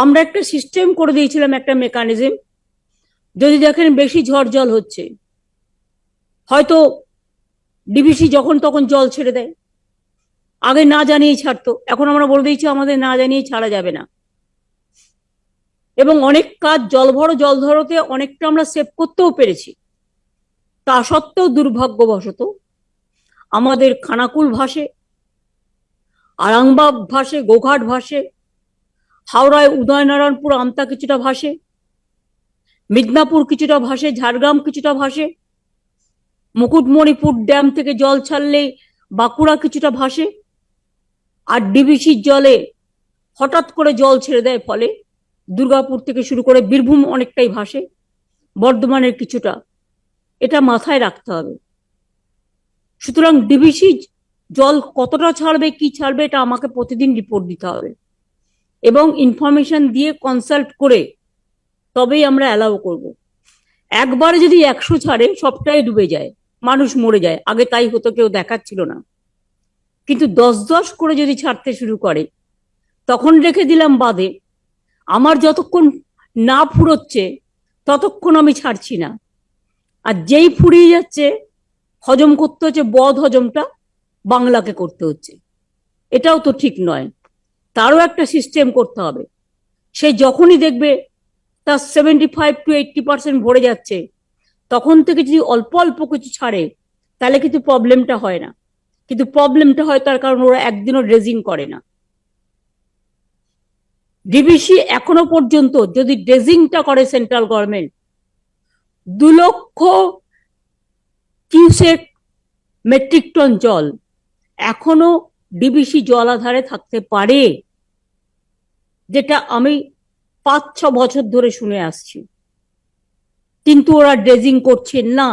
আমরা একটা সিস্টেম করে দিয়েছিলাম, একটা মেকানিজম। যদি দেখেন বেশি ঝড় জল হচ্ছে, হয়তো ডিভিসি যখন তখন জল ছেড়ে দেয়। আগে না জানিয়ে ছাড়তো, এখন আমরা বলে দিয়েছি আমাদের না জানিয়ে ছাড়া যাবে না। এবং অনেক কাজ জল ধরতে অনেকটা আমরা সেভ করতেও পেরেছি। তা সত্ত্বেও দুর্ভাগ্যবশত আমাদের খানাকুল ভাসে, আরামবাগ ভাসে, গোঘাট ভাসে, হাওড়ায় উদয়নারায়ণপুর আমতা কিছুটা ভাসে, মিদনাপুর কিছুটা ভাসে, ঝাড়গ্রাম কিছুটা ভাসে, মুকুটমণিপুর ড্যাম থেকে জল ছাড়লে বাঁকুড়া কিছুটা ভাসে। আর ডিবিসির জলে হঠাৎ করে জল ছেড়ে দেয়, ফলে দুর্গাপুর থেকে শুরু করে বীরভূম অনেকটাই ভাসে, বর্ধমানের কিছুটা। এটা মাথায় রাখতে হবে। সুতরাং ডিবিসি জল কতটা ছাড়বে, কি ছাড়বে, এটা আমাকে প্রতিদিন রিপোর্ট দিতে হবে এবং ইনফরমেশন দিয়ে কনসাল্ট করে তবেই আমরা অ্যালাউ করব। একবারে যদি 100 ছাড়ে সবটাই ডুবে যায়, মানুষ মরে যায়। আগে তাই হতো, কেউ দেখাচ্ছিল না। কিন্তু 10-10 করে যদি ছাড়তে শুরু করে, তখন রেখে দিলাম বাদে, আমার যতক্ষণ না ফুরোচ্ছে ততক্ষণ আমি ছাড়ছি না। আর যেই ফুরিয়ে যাচ্ছে, হজম করতে হচ্ছে, বদ হজমটা বাংলাকে করতে হচ্ছে। এটাও তো ঠিক নয়, তারও একটা সিস্টেম করতে হবে। সে যখনই দেখবে তার 75-80% ভরে যাচ্ছে, তখন থেকে যদি অল্প অল্প কিছু ছাড়ে, তাহলে কিন্তু প্রবলেমটা হয় না। কিন্তু প্রবলেমটা হয় তার কারণ ওরা একদিনও ড্রেজিং করে না। ডিবিসি এখনো পর্যন্ত যদি ড্রেজিংটা করে সেন্ট্রাল গভর্নমেন্ট, 2 লক্ষ কিউসেক মেট্রিক টন জল এখনো ডিবিসি জলাধারে থাকতে পারে, যেটা আমি 5-6 বছর ধরে শুনে আসছি। কিন্তু ওরা ড্রেজিং করছে না,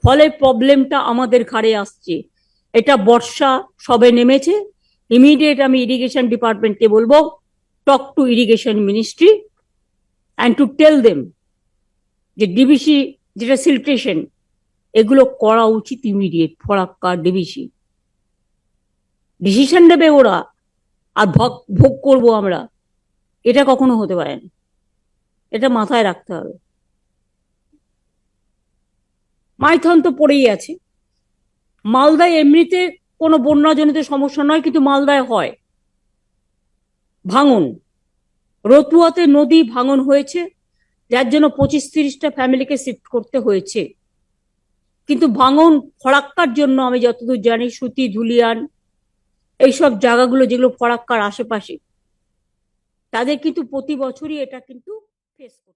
ফলে প্রবলেমটা আমাদের ঘাড়ে আসছে। এটা বর্ষা সবে নেমেছে, ইমিডিয়েট আমি ইরিগেশন ডিপার্টমেন্টকে বলবো, talk to irrigation ministry and to tell them যে ডিবিসি যেটা সিল্ট্রেশন, এগুলো করা উচিত ইমিডিয়েট। ফরাক্কা ডিবিসি ডিসিশন নেবে ওরা, আর ভোগ করবো আমরা। এটা কখনো হতে পারে না, এটা মাথায় রাখতে হবে। মাইথন তো পড়েই আছে। মালদায় এমনিতে কোনো বন্যাজনিত সমস্যা নয়, কিন্তু মালদায় হয় ভাঙন। রতুয়াতে নদী ভাঙন হয়েছে, যার জন্য 25-30টা ফ্যামিলিকে শিফট করতে হয়েছে। কিন্তু ভাঙন ফরাক্কার জন্য আমি যতদূর জানি, সুতি, ধুলিয়ান, এইসব জায়গাগুলো যেগুলো ফরাক্কার আশেপাশে, তাদের কিন্তু প্রতি বছরই এটা কিন্তু ফেস করতে